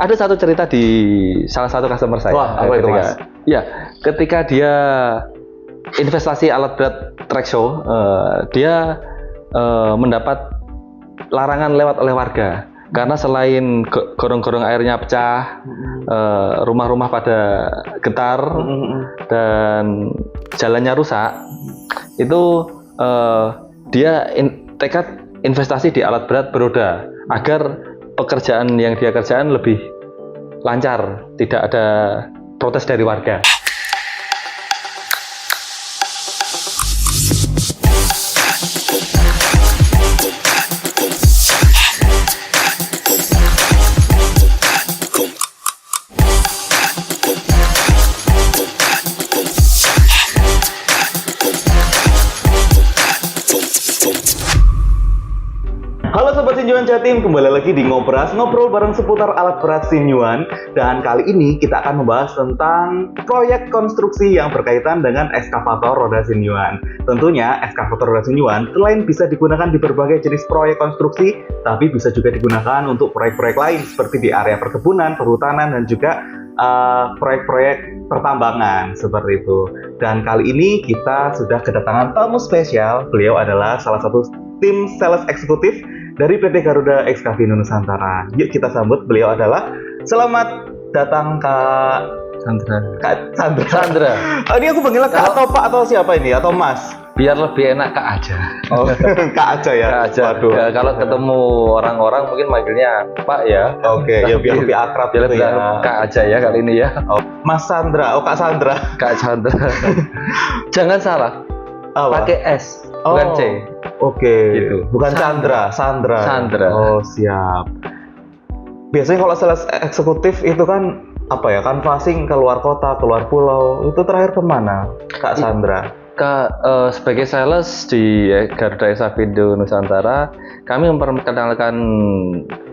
Ada satu cerita di salah satu customer saya. Wah, apa itu, Mas? Ya, ketika dia investasi alat berat track show, dia mendapat larangan lewat oleh warga karena selain gorong-gorong airnya pecah, rumah-rumah pada getar dan jalannya rusak, itu dia tekad investasi di alat berat beroda agar pekerjaan yang dia kerjakan lebih lancar, tidak ada protes dari warga. Halo Sobat Sinyuan Jatim, kembali lagi di Ngobras, ngobrol bareng seputar alat berat Sinyuan. Dan kali ini kita akan membahas tentang proyek konstruksi yang berkaitan dengan ekskavator roda Sinyuan. Tentunya ekskavator roda Sinyuan selain bisa digunakan di berbagai jenis proyek konstruksi, tapi bisa juga digunakan untuk proyek-proyek lain seperti di area perkebunan, perhutanan, dan juga proyek-proyek pertambangan seperti itu. Dan kali ini kita sudah kedatangan tamu spesial. Beliau adalah salah satu tim sales eksekutif dari PT Garuda Ekskavindo Nusantara. Yuk kita sambut, beliau adalah selamat datang Kak Sandra. Oh, ini aku panggilnya Kak atau Pak atau siapa ini? Atau Mas? Biar lebih enak Kak aja. Oh, Kak aja ya? Kak aja. Waduh. Ya, kalau ketemu orang-orang mungkin manggilnya Pak ya. Oke, ya biar lebih akrab biar gitu lebih ya. Kak aja ya kali ini ya. Oh, Mas Sandra, Kak Sandra. Kak Sandra. Jangan salah. Apa? Pakai S, bukan C. Oke, gitu. Bukan Sandra. Sandra. Oh, siap. Biasanya kalau sales eksekutif itu kan apa ya, canvassing ke luar kota, keluar pulau. Itu terakhir kemana, Kak Sandra? Sebagai sales di Garuda Ekskavindo Nusantara, kami memperkenalkan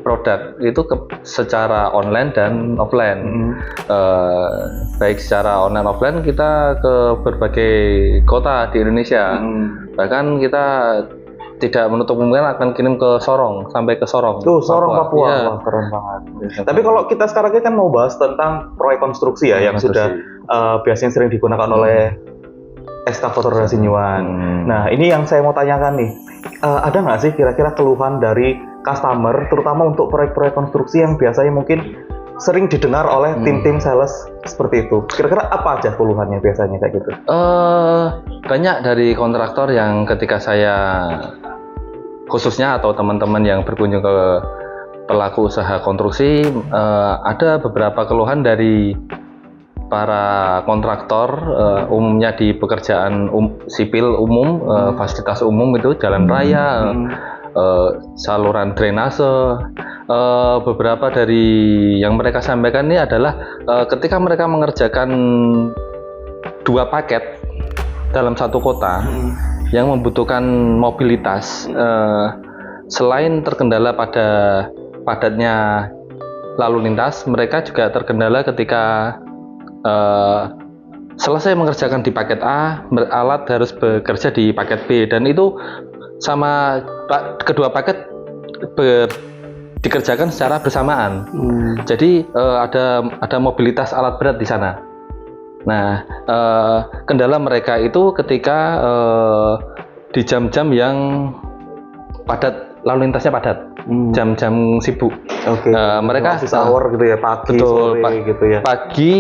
produk itu secara online dan offline. Baik secara online offline kita ke berbagai kota di Indonesia. Bahkan kita tidak menutup kemungkinan akan kirim ke Sorong, sampai ke Sorong. Tuh, Sorong Papua. Ya. Wah, keren banget. Tapi kalau kita sekarang ini kan mau bahas tentang proyek konstruksi ya, yang sudah biasanya sering digunakan oleh ekskavator roda Sinyuan. Nah, ini yang saya mau tanyakan nih. Ada nggak sih kira-kira keluhan dari customer, terutama untuk proyek-proyek konstruksi yang biasanya mungkin sering didengar oleh tim-tim sales seperti itu? Kira-kira apa aja keluhannya biasanya kayak gitu? Banyak dari kontraktor yang ketika saya, khususnya atau teman-teman yang berkunjung ke pelaku usaha konstruksi, ada beberapa keluhan dari para kontraktor, umumnya di pekerjaan sipil umum, fasilitas umum itu jalan raya, saluran drainase. Beberapa dari yang mereka sampaikan ini adalah ketika mereka mengerjakan 2 paket dalam satu kota yang membutuhkan mobilitas, selain terkendala pada padatnya lalu lintas, mereka juga terkendala ketika selesai mengerjakan di paket A, alat harus bekerja di paket B, dan itu sama kedua paket dikerjakan secara bersamaan. Jadi ada mobilitas alat berat di sana. Nah, kendala mereka itu ketika di jam-jam yang padat, lalu lintasnya padat, jam-jam sibuk. Oke. Mereka hour gitu ya, pagi, betul, sore gitu ya. Pagi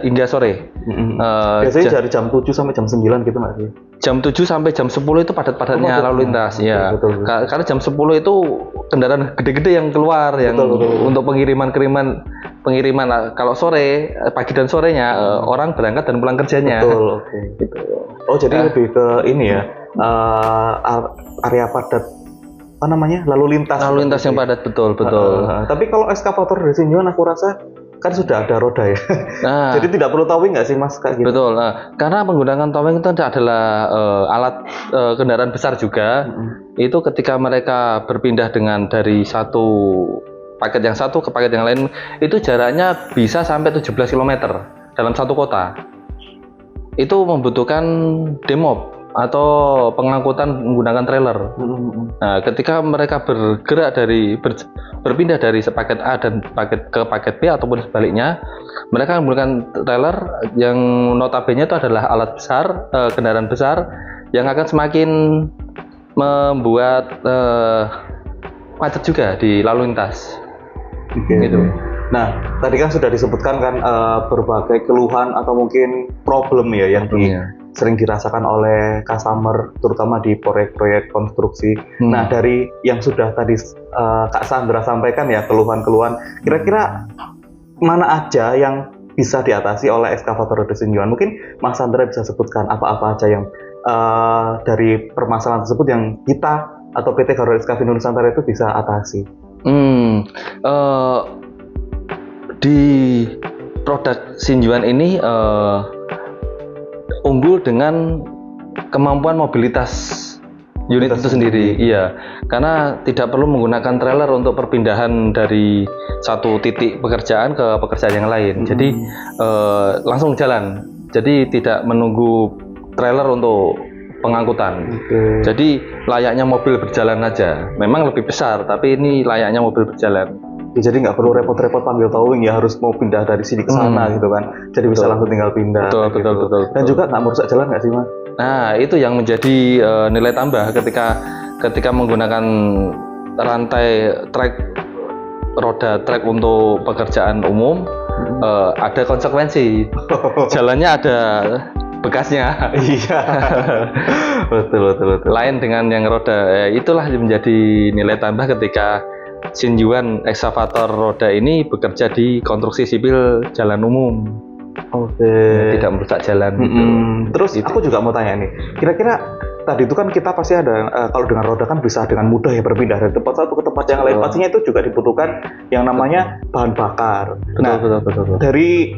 hingga sore. Biasanya dari jam 7 sampai jam 9 gitu nggak sih? Jam 7 sampai jam 10 itu padat-padatnya lalu lintas. Okay, ya. betul. Karena jam 10 itu kendaraan gede-gede yang keluar, yang untuk pengiriman. Kalau sore, pagi dan sorenya orang berangkat dan pulang kerjanya. Betul, oke. Gitu. Oh, jadi lebih ke ini ya, area padat, apa namanya, lalu lintas. Lalu lintas yang padat, betul. Tapi kalau ekskavator dari Sinyuan aku rasa kan sudah ada roda ya. Nah, jadi tidak perlu towing nggak sih Mas kayak gitu? Betul. Karena menggunakan towing itu adalah alat kendaraan besar juga. Itu ketika mereka berpindah dari satu paket yang satu ke paket yang lain, itu jaraknya bisa sampai 17 km dalam satu kota. Itu membutuhkan demob atau pengangkutan menggunakan trailer. Nah, ketika mereka berpindah dari paket A dan ke paket B ataupun sebaliknya, mereka menggunakan trailer yang notabene itu adalah alat besar, kendaraan besar yang akan semakin membuat macet juga di lalu lintas. Gitu. Nah, tadi kan sudah disebutkan kan berbagai keluhan atau mungkin problem ya yang sering dirasakan oleh customer, terutama di proyek-proyek konstruksi. Nah, dari yang sudah tadi Kak Sandra sampaikan ya, keluhan-keluhan, kira-kira mana aja yang bisa diatasi oleh ekskavator roda Sinyuan? Mungkin Mas Sandra bisa sebutkan apa-apa aja yang dari permasalahan tersebut yang kita atau PT Garuda Excavindo Nusantara itu bisa atasi. Di produk Sinyuan ini unggul dengan kemampuan mobilitas unit itu sendiri. Iya, karena tidak perlu menggunakan trailer untuk perpindahan dari satu titik pekerjaan ke pekerjaan yang lain. Jadi langsung jalan. Jadi tidak menunggu trailer untuk pengangkutan. Jadi layaknya mobil berjalan aja. Memang lebih besar, tapi ini layaknya mobil berjalan. Jadi nggak perlu repot-repot panggil towing ya, harus mau pindah dari sini ke sana gitu kan. Jadi bisa langsung tinggal pindah. Betul. Dan juga nggak merusak jalan nggak sih Mas? Nah, itu yang menjadi nilai tambah ketika menggunakan rantai roda trek untuk pekerjaan umum. Ada konsekuensi. Jalannya ada bekasnya. Iya. betul. Lain dengan yang roda. Itulah menjadi nilai tambah ketika Sinyuan ekskavator roda ini bekerja di konstruksi sipil jalan umum. Tidak merusak jalan. Terus aku juga mau tanya nih, kira-kira tadi itu kan kita pasti ada kalau dengan roda kan bisa dengan mudah ya berpindah dari tempat satu ke tempat yang lain. Pastinya itu juga dibutuhkan yang namanya bahan bakar. Betul. Dari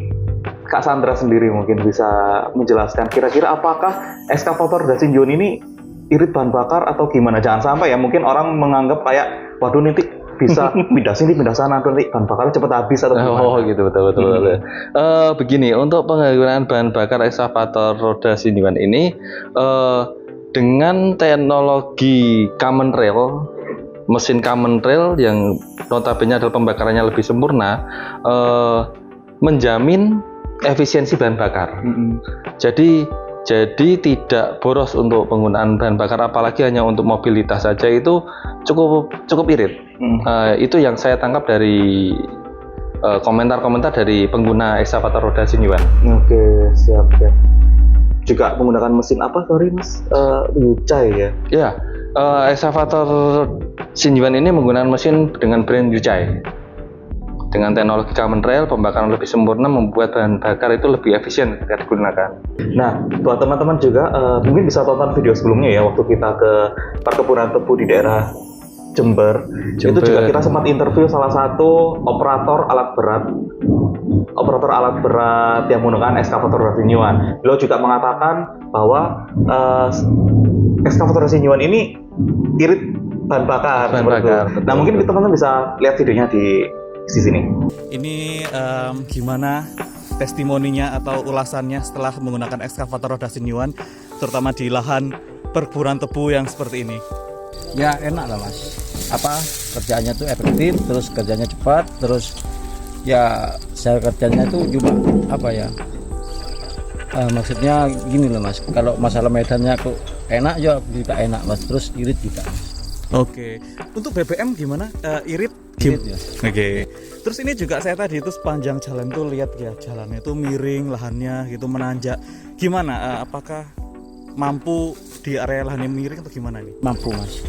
Kak Sandra sendiri mungkin bisa menjelaskan kira-kira apakah ekskavator roda Sinyuan ini irit bahan bakar atau gimana? Jangan sampai ya mungkin orang menganggap kayak waduh nanti bisa pindah sini pindah sana nanti bahan bakarnya cepat habis atau gimana? Gitu betul. Begini, untuk penggunaan bahan bakar ekskavator roda Sinyuan ini dengan teknologi common rail, mesin common rail yang notabene adalah pembakarannya lebih sempurna, menjamin efisiensi bahan bakar. Jadi tidak boros untuk penggunaan bahan bakar, apalagi hanya untuk mobilitas saja itu cukup irit. Itu yang saya tangkap dari komentar-komentar dari pengguna ekskavator roda Sinyuan. Oke, siap. Juga menggunakan mesin apa, sorry Mas? Yuchai ya? Iya, ekskavator Sinyuan ini menggunakan mesin dengan brand Yuchai. Dengan teknologi common rail, pembakaran lebih sempurna membuat bahan bakar itu lebih efisien ketika digunakan. Nah, buat teman-teman juga mungkin bisa tonton video sebelumnya ya, waktu kita ke perkebunan tebu di daerah Jember. Itu juga kita sempat interview salah satu operator alat berat yang menggunakan ekskavator roda Sinyuan. Beliau juga mengatakan bahwa ekskavator roda Sinyuan ini irit bahan bakar. Nah, mungkin teman-teman bisa lihat videonya di sini. Ini gimana testimoninya atau ulasannya setelah menggunakan ekskavator roda Sinyuan, terutama di lahan perkebunan tebu yang seperti ini? Ya enak lah Mas, kerjaannya tuh efektif, terus kerjanya cepat, terus ya saya kerjanya tuh juga maksudnya gini loh Mas, kalau masalah medannya kok enak ya juga enak Mas, terus irit juga Mas. Oke, untuk BBM gimana? Irit ya. Oke. Terus ini juga saya tadi itu sepanjang jalan tuh lihat ya, jalannya itu miring, lahannya gitu menanjak. Gimana? Apakah mampu di area lahan yang miring atau gimana nih? Mampu Mas.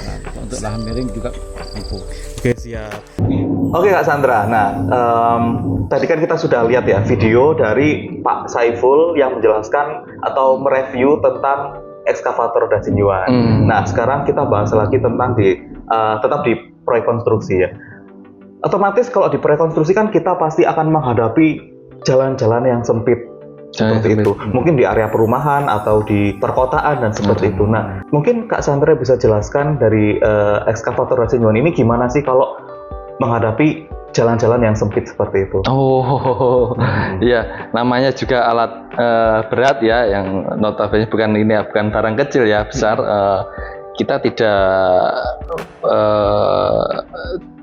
Nah, untuk lahan miring juga mampu. Oke, siap. Oke Kak Sandra, nah tadi kan kita sudah lihat ya video dari Pak Saiful yang menjelaskan atau mereview tentang ekskavator roda Sinyuan. Nah sekarang kita bahas lagi tentang tetap di proyek konstruksi ya. Otomatis kalau di proyek konstruksi kan kita pasti akan menghadapi jalan-jalan yang sempit seperti itu. Mungkin di area perumahan atau di perkotaan dan seperti itu. Nah mungkin Kak Sandra bisa jelaskan dari ekskavator roda Sinyuan ini gimana sih kalau menghadapi jalan-jalan yang sempit seperti itu? Oh, iya, namanya juga alat berat ya, yang notabene bukan barang kecil ya, besar. Kita tidak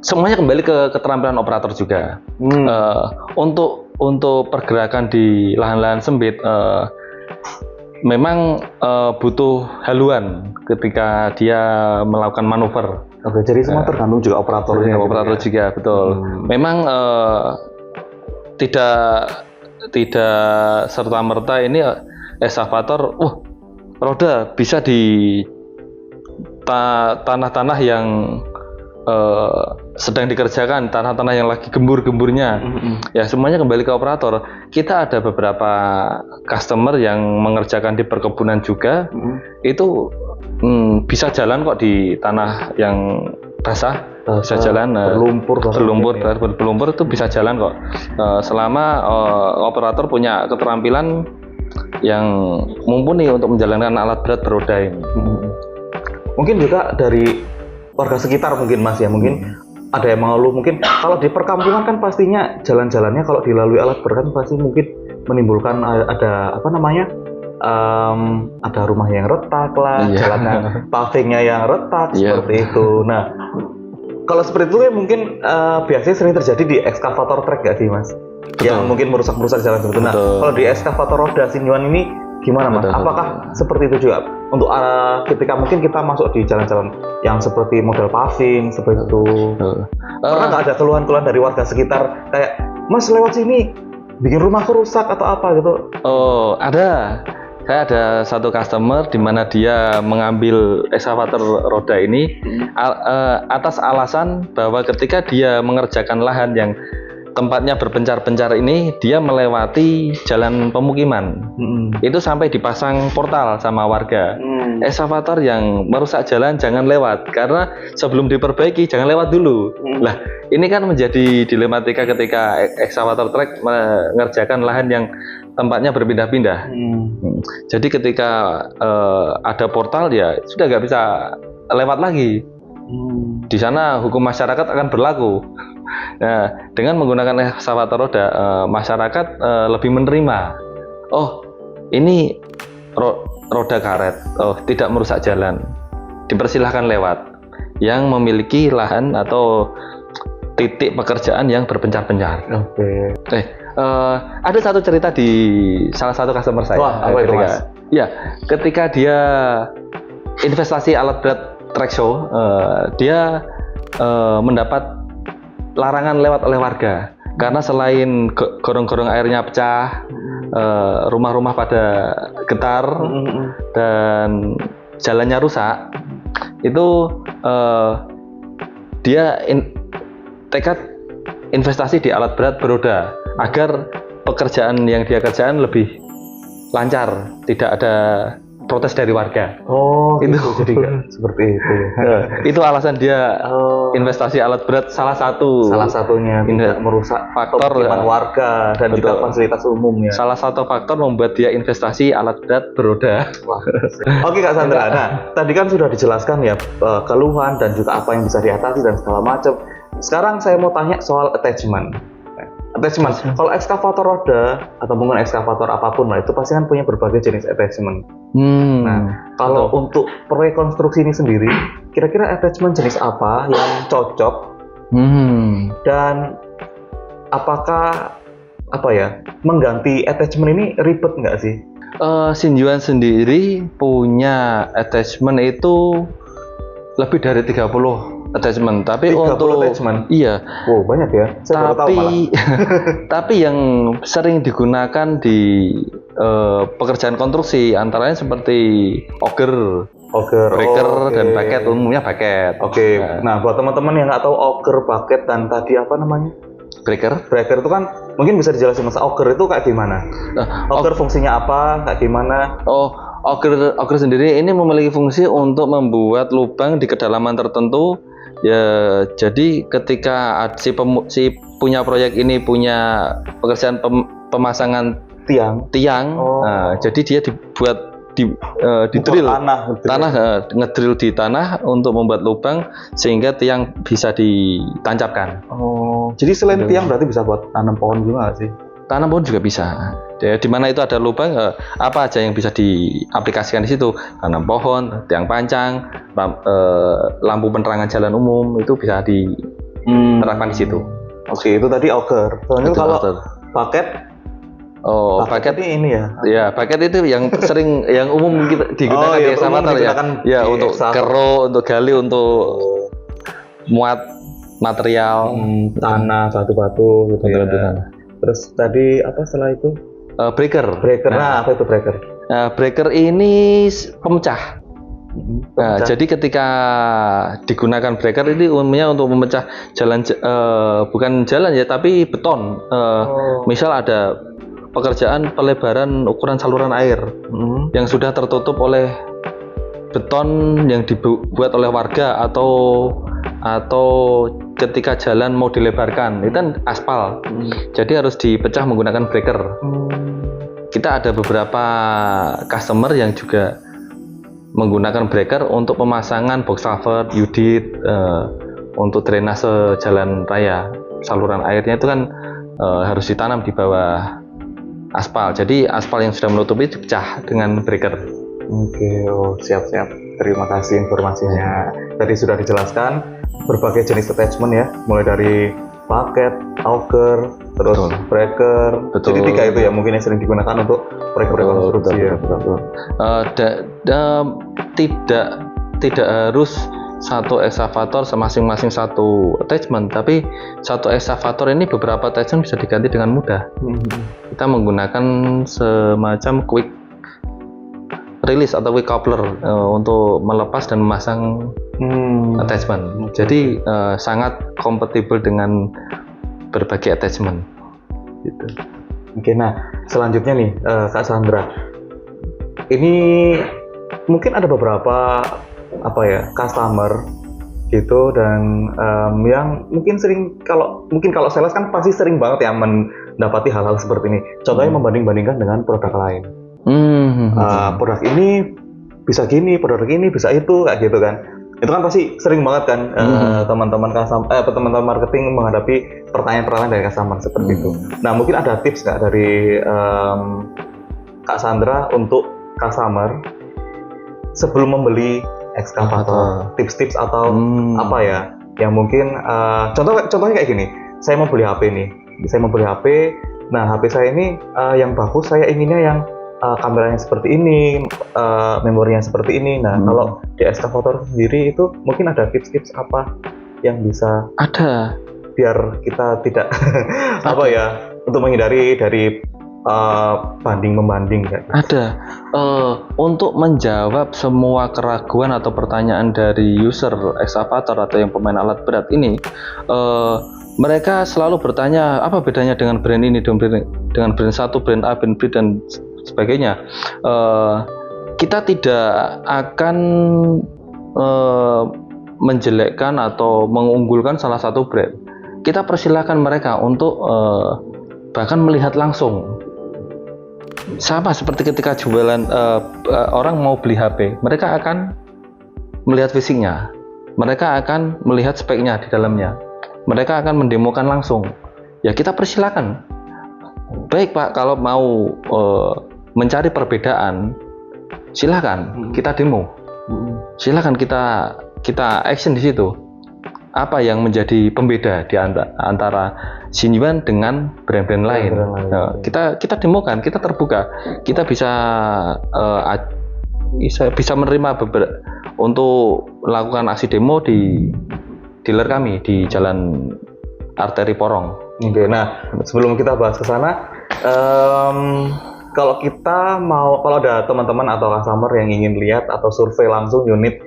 semuanya kembali ke keterampilan operator juga. Untuk pergerakan di lahan-lahan sempit, memang butuh haluan ketika dia melakukan manuver. Oke, jadi semua tergantung juga operatornya. Operator juga, betul. Memang tidak serta-merta ini eskavator, roda bisa di tanah-tanah yang sedang dikerjakan, tanah-tanah yang lagi gembur-gemburnya. Ya, semuanya kembali ke operator. Kita ada beberapa customer yang mengerjakan di perkebunan juga. Itu bisa jalan kok di tanah yang basah, bisa jalan berlumpur itu bisa jalan kok, selama operator punya keterampilan yang mumpuni untuk menjalankan alat berat beroda ini. Mungkin juga dari warga sekitar mungkin Mas ya, mungkin ada yang mengeluh, mungkin kalau di perkampungan kan pastinya jalan-jalannya kalau dilalui alat berat kan pasti mungkin menimbulkan ada ada rumah yang retak lah, jalanan pavingnya yang retak seperti itu. Nah, kalau seperti itu kan mungkin biasanya sering terjadi di ekskavator trek nggak sih Mas? Yang mungkin merusak jalan seperti itu. Nah, kalau di ekskavator roda Sinyuan ini gimana Mas? Apakah seperti itu juga untuk ketika mungkin kita masuk di jalan-jalan yang seperti model paving seperti itu? Pernah nggak ada keluhan-keluhan dari warga sekitar kayak, Mas lewat sini bikin rumahku rusak atau apa gitu? Oh, ada. Saya ada satu customer di mana dia mengambil ekskavator roda ini atas alasan bahwa ketika dia mengerjakan lahan yang tempatnya berpencar-pencar ini, dia melewati jalan pemukiman. Itu sampai dipasang portal sama warga. Ekskavator yang merusak jalan jangan lewat, karena sebelum diperbaiki jangan lewat dulu. Lah, ini kan menjadi dilematika ketika ekskavator trek mengerjakan lahan yang tempatnya berpindah-pindah. Jadi ketika ada portal ya sudah nggak bisa lewat lagi. Di sana hukum masyarakat akan berlaku. Nah, dengan menggunakan ekskavator roda, masyarakat lebih menerima. Oh, ini roda karet. Oh, tidak merusak jalan. Dipersilahkan lewat. Yang memiliki lahan atau titik pekerjaan yang berpencar-pencar. Ada satu cerita di salah satu customer saya. Wah, apa itu Mas? Ya, ketika dia investasi alat berat track show, dia mendapat larangan lewat oleh warga karena selain gorong-gorong airnya pecah, rumah-rumah pada getar dan jalannya rusak, itu dia tekad investasi di alat berat beroda agar pekerjaan yang dia kerjakan lebih lancar, tidak ada protes dari warga. Oh, itu jadi seperti itu. Itu alasan dia investasi alat berat, salah satunya tidak merusak faktor warga dan juga fasilitas umum ya. Salah satu faktor membuat dia investasi alat berat beroda. Oke Kak Sandra. Nah, tadi kan sudah dijelaskan ya keluhan dan juga apa yang bisa diatasi dan segala macam. Sekarang saya mau tanya soal attachment. Kalau ekskavator roda atau mungkin ekskavator apapun lah, itu pasti kan punya berbagai jenis attachment. Nah, kalau untuk proyek konstruksi ini sendiri, kira-kira attachment jenis apa yang cocok? Dan apakah mengganti attachment ini ribet nggak sih? Sinyuan sendiri punya attachment itu lebih dari 30 attachment, tapi 30 untuk attachment? Iya. Wow, banyak ya. Saya baru tahu malah. Tapi yang sering digunakan di pekerjaan konstruksi antaranya seperti auger, breaker, dan bucket. Umumnya bucket. Nah, buat teman-teman yang nggak tahu auger, bucket, dan tadi apa namanya? Breaker itu kan mungkin bisa dijelasin Mas, auger itu kayak gimana? Auger fungsinya apa? Kayak gimana? Auger sendiri ini memiliki fungsi untuk membuat lubang di kedalaman tertentu. Ya, jadi ketika si punya proyek ini punya pekerjaan pemasangan tiang, nah, jadi dia dibuat di drill tanah ngedrill di tanah untuk membuat lubang sehingga tiang bisa ditancapkan. Oh, jadi selain tiang berarti bisa buat tanam pohon juga nggak sih? Tanam pohon juga bisa. Di mana itu ada lubang, apa aja yang bisa diaplikasikan di situ. Tanam pohon, tiang pancang, lampu penerangan jalan umum itu bisa diterapkan di situ. Oke, itu tadi auger. Soalnya kalau paket paket ini ya. Ya, paket itu yang sering yang umum kita digunakan di ekskavator ya. Ya, untuk kero, untuk gali, untuk muat material, tanah, batu-batu gitu ya. Terus tadi apa setelah itu? Breaker. Nah, apa itu breaker? Breaker ini pemecah. Nah, jadi ketika digunakan breaker ini umumnya untuk memecah jalan, bukan jalan ya, tapi beton. Misal ada pekerjaan pelebaran ukuran saluran air yang sudah tertutup oleh beton yang dibuat oleh warga atau ketika jalan mau dilebarkan itu kan aspal, jadi harus dipecah menggunakan breaker. Kita ada beberapa customer yang juga menggunakan breaker untuk pemasangan box culvert, unit, untuk drainase jalan raya. Saluran airnya itu kan harus ditanam di bawah aspal, jadi aspal yang sudah menutupi dipecah dengan breaker. Oke, siap-siap. Terima kasih informasinya. Tadi sudah dijelaskan berbagai jenis attachment ya, mulai dari paket, auger, terus breaker. Betul. Jadi 3 itu ya mungkin yang sering digunakan untuk proyek-proyek konstruksi ya. Tidak harus satu ekskavator masing-masing satu attachment, tapi satu ekskavator ini beberapa attachment bisa diganti dengan mudah. Kita menggunakan semacam quick release atau quick coupler untuk melepas dan memasang attachment. Jadi sangat kompatibel dengan berbagai attachment. Gitu. Oke, nah selanjutnya nih Kak Sandra, ini mungkin ada beberapa customer gitu dan yang mungkin sering kalau sales kan pasti sering banget ya mendapati hal-hal seperti ini. Contohnya membanding-bandingkan dengan produk lain. Produk ini bisa gini, produk ini bisa itu, kayak gitu kan. Itu kan pasti sering banget kan teman-teman marketing menghadapi pertanyaan-pertanyaan dari customer seperti itu. Nah, mungkin ada tips nggak dari Kak Sandra untuk customer sebelum membeli ekskavator, tips-tips atau apa ya yang mungkin contohnya kayak gini, saya mau beli HP nih, nah HP saya ini yang bagus, saya inginnya yang kameranya seperti ini, memorinya seperti ini. Nah, kalau di ekskavator sendiri itu mungkin ada tips-tips apa yang bisa ada biar kita tidak untuk menghindari dari banding-membanding kayak gitu. Ada untuk menjawab semua keraguan atau pertanyaan dari user ekskavator atau yang pemain alat berat ini, mereka selalu bertanya apa bedanya dengan brand ini dengan brand satu, brand A, brand B dan sebagainya. Kita tidak akan menjelekkan atau mengunggulkan salah satu brand. Kita persilahkan mereka untuk bahkan melihat langsung. Sama seperti ketika jualan orang mau beli HP, mereka akan melihat fisiknya, mereka akan melihat speknya di dalamnya, mereka akan mendemokan langsung. Ya kita persilakan. Baik Pak, kalau mau mencari perbedaan, silakan kita demo, silakan kita action di situ. Apa yang menjadi pembeda di antara Xingyuan dengan brand-brand lain? Kita demokan, kita terbuka, kita bisa menerima untuk melakukan aksi demo di dealer kami di Jalan Arteri Porong. Oke, nah sebelum kita bahas ke sana, kalau ada teman-teman atau customer yang ingin lihat atau survei langsung unit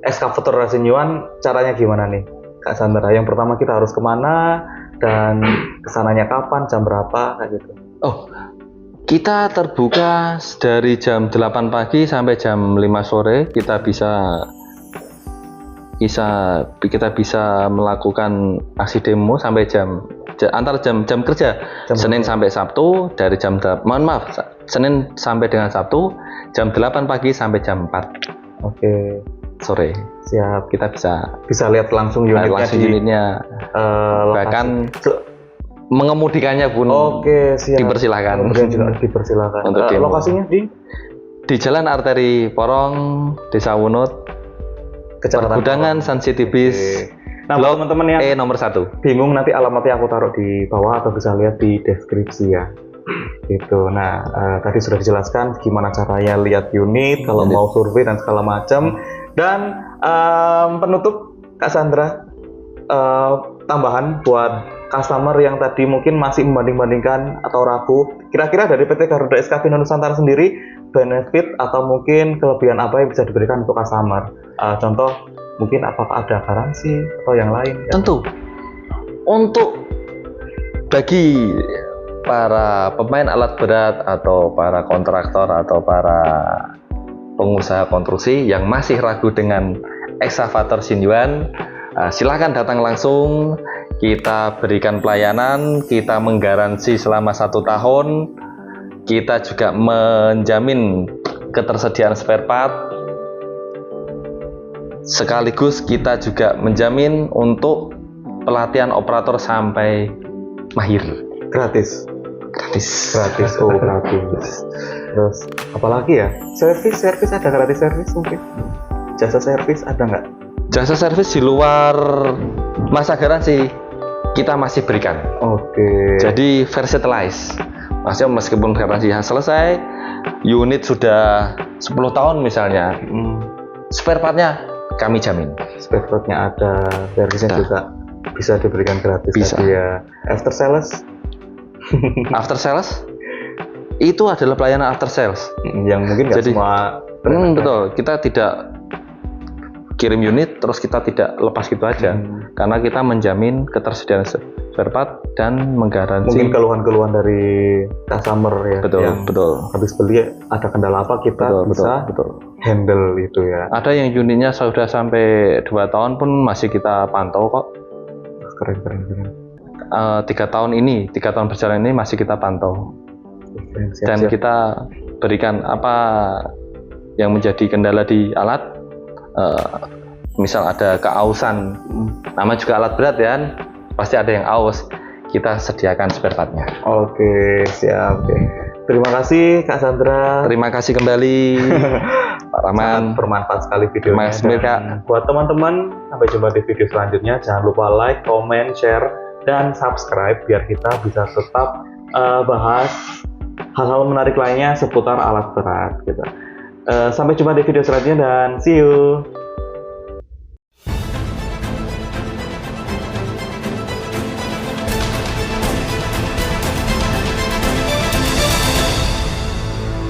ekskavator Xingyuan, caranya gimana nih Kak Sandra? Yang pertama kita harus kemana dan kesananya kapan, jam berapa, kayak gitu? Kita terbuka dari jam 8 pagi sampai jam 5 sore. Kita bisa melakukan aksi demo sampai jam antara jam kerja Senin sampai Sabtu dari jam Senin sampai dengan Sabtu jam 8 pagi sampai jam 4 Oke. sore. Siap. Kita Bisa lihat langsung unitnya bahkan mengemudikannya pun siap. dipersilahkan. Kemudian juga dipersilakan. Untuk demo. Lokasinya Di Jalan Arteri Porong, Desa Wunut, Pergudangan Sun City Bis, Nah, Blok teman-teman yang nomor 1. bingung, nanti alamatnya aku taruh di bawah atau bisa lihat di deskripsi ya. Gitu. Nah, tadi sudah dijelaskan gimana caranya lihat unit, kalau mau survei dan segala macam. Dan penutup Kak Sandra, tambahan buat customer yang tadi mungkin masih membanding-bandingkan atau ragu, kira-kira dari PT Garuda Eskavino Nusantara sendiri benefit atau mungkin kelebihan apa yang bisa diberikan untuk customer? Contoh, mungkin apakah ada garansi atau yang lain? Tentu. Untuk bagi para pemain alat berat atau para kontraktor atau para pengusaha konstruksi yang masih ragu dengan ekskavator Xingyuan, silakan datang langsung. Kita berikan pelayanan, kita menggaransi selama 1 tahun, kita juga menjamin ketersediaan spare part, sekaligus kita juga menjamin untuk pelatihan operator sampai mahir. Gratis. Gratis. Oh, gratis. Terus apalagi ya? Servis ada gratis servis mungkin? Jasa servis ada nggak? Jasa servis di luar masa garansi kita masih berikan. Oke. Jadi versatilize. Maksudnya meskipun garansinya selesai, unit sudah 10 tahun misalnya, spare part-nya kami jamin. Spare part-nya ada, servisnya juga bisa diberikan gratis. Bisa. Tadi ya. After sales? After sales itu adalah pelayanan after sales yang mungkin nggak semua. Betul, kita tidak kirim unit terus kita tidak lepas gitu aja, karena kita menjamin ketersediaan spare part dan menggaransi. Mungkin keluhan-keluhan dari customer ya, betul. Habis beli ada kendala apa kita bisa handle itu ya. Ada yang unitnya sudah sampai 2 tahun pun masih kita pantau kok. Keren. 3 tahun berjalan ini masih kita pantau. Dan kita berikan apa yang menjadi kendala di alat, misal ada keausan, nama juga alat berat ya, pasti ada yang aus, kita sediakan spare part-nya. Oke, siap. Terima kasih Kak Sandra. Terima kasih kembali Pak Rahman. Sangat bermanfaat sekali videonya. Kak. Buat teman-teman, sampai jumpa di video selanjutnya. Jangan lupa like, comment, share, dan subscribe biar kita bisa tetap bahas hal-hal menarik lainnya seputar alat berat gitu. Sampai jumpa di video selanjutnya dan see you.